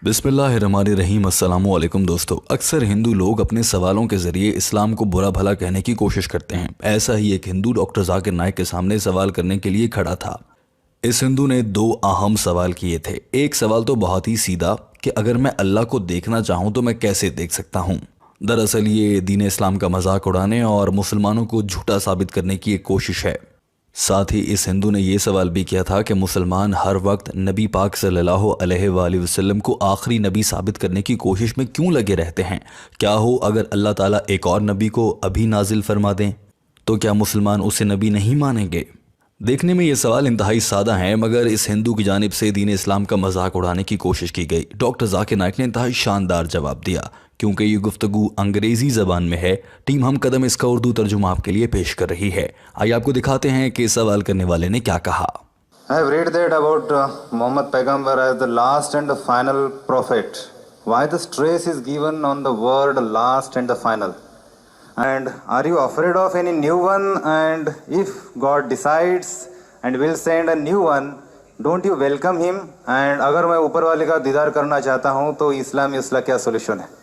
بسم اللہ الرحمن الرحیم۔ السلام علیکم دوستو، اکثر ہندو لوگ اپنے سوالوں کے ذریعے اسلام کو برا بھلا کہنے کی کوشش کرتے ہیں۔ ایسا ہی ایک ہندو ڈاکٹر ذاکر نائک کے سامنے سوال کرنے کے لیے کھڑا تھا۔ اس ہندو نے دو اہم سوال کیے تھے۔ ایک سوال تو بہت ہی سیدھا کہ اگر میں اللہ کو دیکھنا چاہوں تو میں کیسے دیکھ سکتا ہوں۔ دراصل یہ دین اسلام کا مذاق اڑانے اور مسلمانوں کو جھوٹا ثابت کرنے کی ایک کوشش ہے۔ ساتھ ہی اس ہندو نے یہ سوال بھی کیا تھا کہ مسلمان ہر وقت نبی پاک صلی اللہ علیہ وآلہ وسلم کو آخری نبی ثابت کرنے کی کوشش میں کیوں لگے رہتے ہیں؟ کیا ہو اگر اللہ تعالیٰ ایک اور نبی کو ابھی نازل فرما دیں تو کیا مسلمان اسے نبی نہیں مانیں گے؟ دیکھنے میں یہ سوال انتہائی سادہ ہیں، مگر اس ہندو کی جانب سے دین اسلام کا مذاق اڑانے کی کوشش کی گئی۔ ڈاکٹر ذاکر نائک نے انتہائی شاندار جواب دیا۔ کیونکہ یہ گفتگو انگریزی زبان میں ہے، ٹیم ہم قدم اس کا اردو ترجمہ آپ کے لیے پیش کر رہی ہے۔ آئیے آپ کو دکھاتے ہیں کہ سوال کرنے والے نے کیا کہا۔ I have read that about Muhammad Paigambar as the last and the final prophet. Why the stress is given on the word last and the final? And are you afraid of any new one? And if God decides and will send a new one, don't you welcome him? And اگر میں اوپر والے کا دیدار کرنا چاہتا ہوں تو اسلام میں اس کا کیا سولوشن ہے؟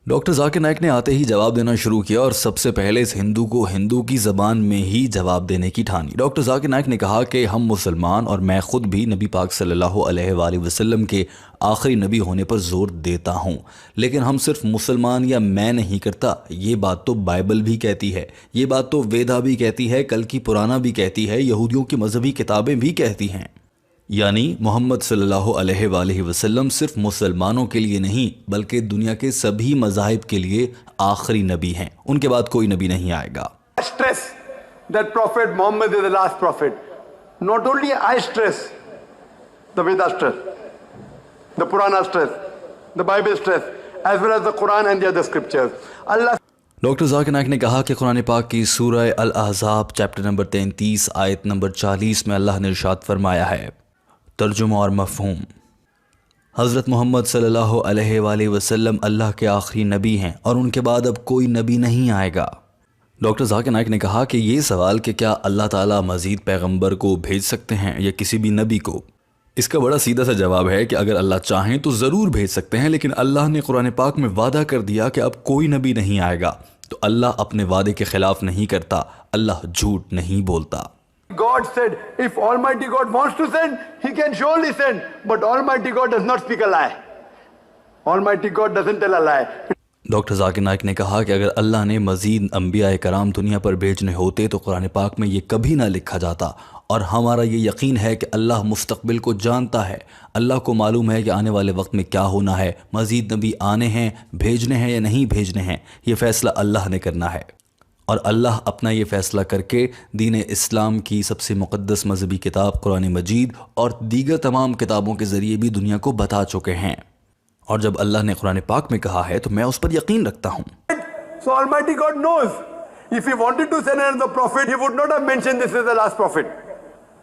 ڈاکٹر ذاکر نائک نے آتے ہی جواب دینا شروع کیا اور سب سے پہلے اس ہندو کو ہندو کی زبان میں ہی جواب دینے کی ٹھانی۔ ڈاکٹر ذاکر نائک نے کہا کہ ہم مسلمان اور میں خود بھی نبی پاک صلی اللہ علیہ وآلہ وسلم کے آخری نبی ہونے پر زور دیتا ہوں، لیکن ہم صرف مسلمان یا میں نہیں کرتا، یہ بات تو بائبل بھی کہتی ہے، یہ بات تو ویدا بھی کہتی ہے، کل کی پرانا بھی کہتی ہے، یہودیوں کی مذہبی کتابیں بھی کہتی ہیں۔ یعنی محمد صلی اللہ علیہ وآلہ وسلم صرف مسلمانوں کے لیے نہیں بلکہ دنیا کے سبھی مذاہب کے لیے آخری نبی ہیں، ان کے بعد کوئی نبی نہیں آئے گا۔ Stress that Prophet Muhammad is the last prophet. Not only I stress, the Veda stress, the Purana stress, the Bible stress, as well as the Quran and the other scriptures. Allah doctor Zakir Naik نے کہا کہ قرآن پاک کی سورہ الاحزاب chapter number 33 آیت number 40 میں اللہ نے ارشاد فرمایا ہے، ترجمہ اور مفہوم: حضرت محمد صلی اللہ علیہ وآلہ وسلم اللہ کے آخری نبی ہیں اور ان کے بعد اب کوئی نبی نہیں آئے گا۔ ڈاکٹر ذاکر نائک نے کہا کہ یہ سوال کہ کیا اللہ تعالیٰ مزید پیغمبر کو بھیج سکتے ہیں یا کسی بھی نبی کو، اس کا بڑا سیدھا سا جواب ہے کہ اگر اللہ چاہیں تو ضرور بھیج سکتے ہیں، لیکن اللہ نے قرآن پاک میں وعدہ کر دیا کہ اب کوئی نبی نہیں آئے گا، تو اللہ اپنے وعدے کے خلاف نہیں کرتا، اللہ جھوٹ نہیں بولتا۔ God said, if Almighty God wants to send, He can surely send. But Almighty God does not speak a lie. Almighty God doesn't tell a lie. Doctor Zakir Naik نے کہا کہ اگر اللہ نے مزید انبیاء کرام دنیا پر بھیجنے ہوتے تو قرآن پاک میں یہ کبھی نہ لکھا جاتا، اور ہمارا یہ یقین ہے کہ اللہ مستقبل کو جانتا ہے، اللہ کو معلوم ہے کہ آنے والے وقت میں کیا ہونا ہے، مزید نبی آنے ہیں، بھیجنے ہیں یا نہیں بھیجنے ہیں، یہ فیصلہ اللہ نے کرنا ہے، اور اللہ اپنا یہ فیصلہ کر کے دین اسلام کی سب سے مقدس مذہبی کتاب قرآن مجید اور دیگر تمام کتابوں کے ذریعے بھی دنیا کو بتا چکے ہیں، اور جب اللہ نے قرآن پاک میں کہا ہے تو میں اس پر یقین رکھتا ہوں۔ So Almighty God knows. If He wanted to send another prophet, He would not have mentioned this as the last prophet.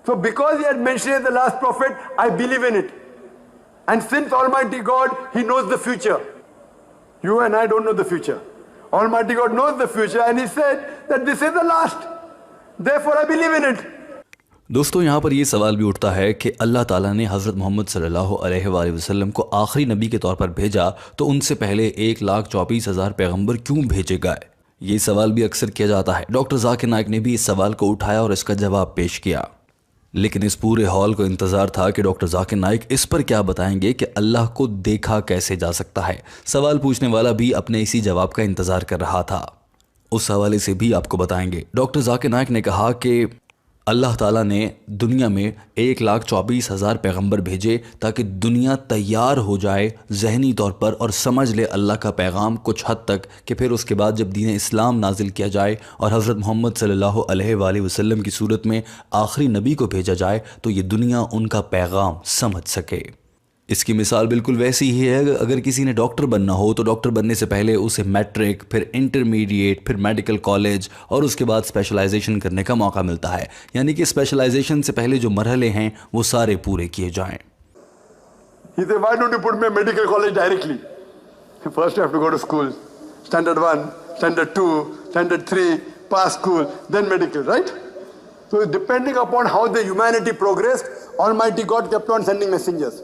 So because He had mentioned it as the last prophet, I believe in it. And since Almighty God, He knows the future. You and I don't know the future. Almighty God knows the future and He said that this is the last. Therefore I believe in it. دوستو، یہاں پر یہ سوال بھی اٹھتا ہے کہ اللہ تعالیٰ نے حضرت محمد صلی اللہ علیہ وآلہ وسلم کو آخری نبی کے طور پر بھیجا تو ان سے پہلے 1,24,000 پیغمبر کیوں بھیجے گئے؟ یہ سوال بھی اکثر کیا جاتا ہے۔ ڈاکٹر ذاکر نائک نے بھی اس سوال کو اٹھایا اور اس کا جواب پیش کیا، لیکن اس پورے ہال کو انتظار تھا کہ ڈاکٹر ذاکر نائک اس پر کیا بتائیں گے کہ اللہ کو دیکھا کیسے جا سکتا ہے۔ سوال پوچھنے والا بھی اپنے اسی جواب کا انتظار کر رہا تھا، اس حوالے سے بھی آپ کو بتائیں گے۔ ڈاکٹر ذاکر نائک نے کہا کہ اللہ تعالیٰ نے دنیا میں 1,24,000 پیغمبر بھیجے تاکہ دنیا تیار ہو جائے ذہنی طور پر اور سمجھ لے اللہ کا پیغام کچھ حد تک، کہ پھر اس کے بعد جب دین اسلام نازل کیا جائے اور حضرت محمد صلی اللہ علیہ وآلہ وسلم کی صورت میں آخری نبی کو بھیجا جائے تو یہ دنیا ان کا پیغام سمجھ سکے۔ اس کی مثال بالکل ویسی ہی ہے، اگر کسی نے ڈاکٹر بننا ہو تو ڈاکٹر بننے سے پہلے اسے میٹرک، پھر انٹرمیڈیٹ، پھر میڈیکل کالج اور اس کے بعد اسپیشلائزیشن کرنے کا موقع ملتا ہے، یعنی کہ اسپیشلائزیشن سے پہلے جو مرحلے ہیں وہ سارے پورے کیے جائیں۔ He said, why don't you put me in medical college directly? First you have to go to school. Standard 1, Standard 2, Standard 3, pass school, then medical, right? So depending upon how the humanity progressed, Almighty God kept on sending messengers.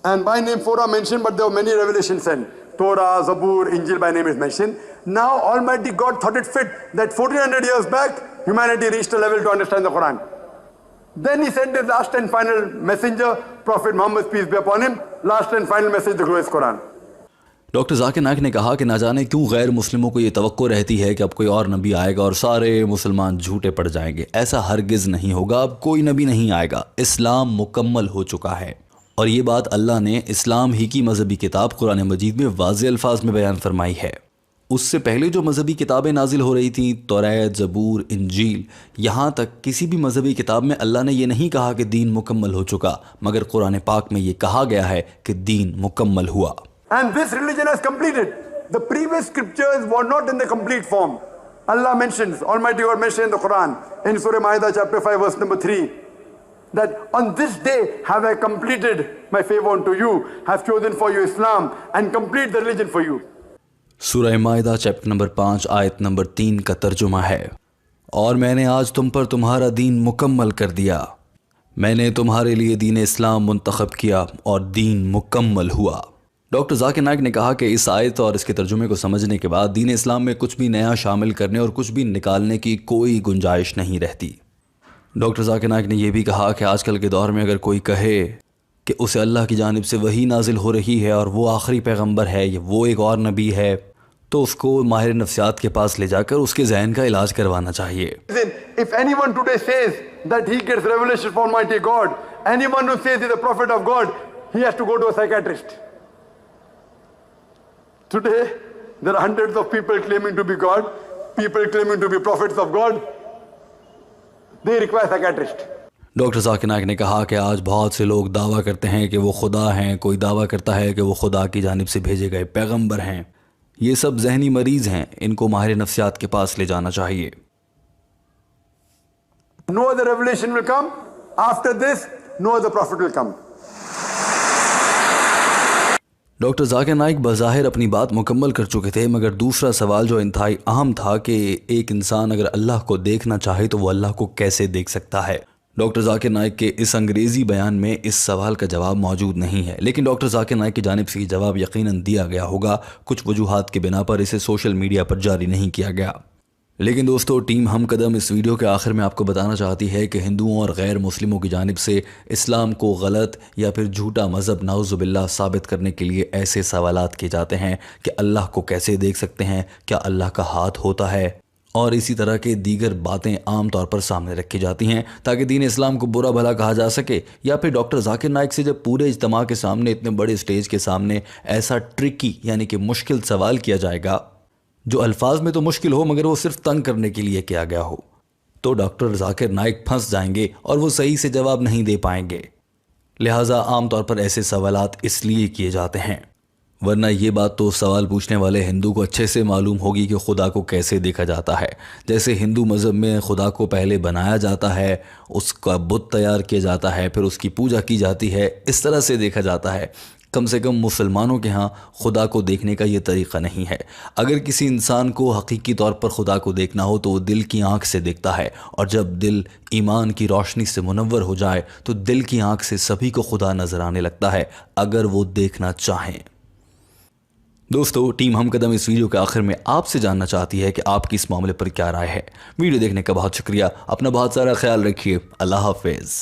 And by name 4 are mentioned, but there were many revelations sent. Torah, Zabur, Injil by name is mentioned. Now Almighty God thought it fit that 1400 years back, humanity reached a level to understand the Quran. Then he sent his last and final messenger, Prophet Muhammad, peace be upon him, last and final message, the glorious Quran. Doctor Zakir Naik نے کہا کہ نہ جانے کیوں غیر مسلموں کو یہ توقع رہتی ہے کہ اب کوئی اور نبی آئے گا اور سارے مسلمان جھوٹے پڑ جائیں گے. ایسا ہرگز نہیں ہوگا. اب کوئی نبی نہیں آئے گا. اسلام مکمل ہو چکا ہے. اور یہ بات اللہ نے اسلام ہی کی مذہبی کتاب قرآن مجید میں واضح الفاظ میں بیان فرمائی ہے. اس سے پہلے جو مذہبی کتابیں نازل ہو رہی تھیں، توریت، زبور، انجیل، یہاں تک کسی بھی مذہبی کتاب میں اللہ نے یہ نہیں کہا کہ دین مکمل ہو چکا، مگر قرآن پاک میں یہ کہا گیا ہے کہ دین مکمل ہوا. And this religion has completed. The previous scriptures were not in the complete form. Allah mentions, Almighty God mentioned in the Quran, in Surah Ma'idah chapter 5 verse number 3, that on this day have I completed my favor unto you, have chosen for you Islam and complete the religion for you. سورہ مائدہ chapter number 5 آیت number 3 کا ترجمہ ہے، اور میں نے آج تم پر تمہارا دین مکمل کر دیا. میں نے تمہارے لیے دین اسلام منتخب کیا اور دین مکمل ہوا. ڈاکٹر ذاکر نائک نے کہا کہ اس آیت اور اس کے ترجمے کو سمجھنے کے بعد دین اسلام میں کچھ بھی نیا شامل کرنے اور کچھ بھی نکالنے کی کوئی گنجائش نہیں رہتی. ڈاکٹر ذاکر نائک نے یہ بھی کہا کہ آج کل کے دور میں اگر کوئی کہے کہ اسے اللہ کی جانب سے وحی نازل ہو رہی ہے اور وہ آخری پیغمبر ہے یا وہ ایک اور نبی ہے، تو اس کو ماہر نفسیات کے پاس لے جا کر اس کے ذہن کا علاج کروانا چاہیے. If anyone today says that he gets revelation from Almighty God, anyone who says he's a prophet of God, he has to go to a psychiatrist. Today, there are hundreds of people claiming to be God, people claiming to be prophets of God. They require psychiatrist. Doctor Zakir Naik نے کہا کہ آج بہت سے لوگ دعویٰ کرتے ہیں کہ وہ خدا ہیں، کوئی دعویٰ کرتا ہے کہ وہ خدا کی جانب سے بھیجے گئے پیغمبر ہیں. یہ سب ذہنی مریض ہیں، ان کو ماہر نفسیات کے پاس لے جانا چاہیے. No other revelation will come. After this, no other prophet will come. Doctor Zakir Naik بظاہر اپنی بات مکمل کر چکے تھے، مگر دوسرا سوال جو انتہائی اہم تھا کہ ایک انسان اگر اللہ کو دیکھنا چاہے تو وہ اللہ کو کیسے دیکھ سکتا ہے. ڈاکٹر ذاکر نائک کے اس انگریزی بیان میں اس سوال کا جواب موجود نہیں ہے، لیکن ڈاکٹر ذاکر نائک کی جانب سے یہ جواب یقیناً دیا گیا ہوگا. کچھ وجوہات کے بنا پر اسے سوشل میڈیا پر جاری نہیں کیا گیا. لیکن دوستو، ٹیم ہم قدم اس ویڈیو کے آخر میں آپ کو بتانا چاہتی ہے کہ ہندوؤں اور غیر مسلموں کی جانب سے اسلام کو غلط یا پھر جھوٹا مذہب نعوذ باللہ ثابت کرنے کے لیے ایسے سوالات کیے جاتے ہیں کہ اللہ کو کیسے دیکھ سکتے ہیں، کیا اللہ کا ہاتھ ہوتا ہے، اور اسی طرح کے دیگر باتیں عام طور پر سامنے رکھی جاتی ہیں تاکہ دین اسلام کو برا بھلا کہا جا سکے. یا پھر ڈاکٹر ذاکر نائک سے جب پورے اجتماع کے سامنے، اتنے بڑے اسٹیج کے سامنے ایسا ٹرکی یعنی کہ مشکل سوال کیا جائے گا جو الفاظ میں تو مشکل ہو مگر وہ صرف تنگ کرنے کے لیے کیا گیا ہو، تو ڈاکٹر ذاکر نائک پھنس جائیں گے اور وہ صحیح سے جواب نہیں دے پائیں گے. لہٰذا عام طور پر ایسے سوالات اس لیے کیے جاتے ہیں، ورنہ یہ بات تو سوال پوچھنے والے ہندو کو اچھے سے معلوم ہوگی کہ خدا کو کیسے دیکھا جاتا ہے. جیسے ہندو مذہب میں خدا کو پہلے بنایا جاتا ہے، اس کا بت تیار کیا جاتا ہے، پھر اس کی پوجا کی جاتی ہے، اس طرح سے دیکھا جاتا ہے. کم سے کم مسلمانوں کے ہاں خدا کو دیکھنے کا یہ طریقہ نہیں ہے. اگر کسی انسان کو حقیقی طور پر خدا کو دیکھنا ہو تو وہ دل کی آنکھ سے دیکھتا ہے، اور جب دل ایمان کی روشنی سے منور ہو جائے تو دل کی آنکھ سے سبھی کو خدا نظر آنے لگتا ہے اگر وہ دیکھنا چاہیں. دوستو، ٹیم ہم قدم اس ویڈیو کے آخر میں آپ سے جاننا چاہتی ہے کہ آپ کی اس معاملے پر کیا رائے ہے. ویڈیو دیکھنے کا بہت شکریہ. اپنا بہت سارا خیال رکھیے. اللہ حافظ.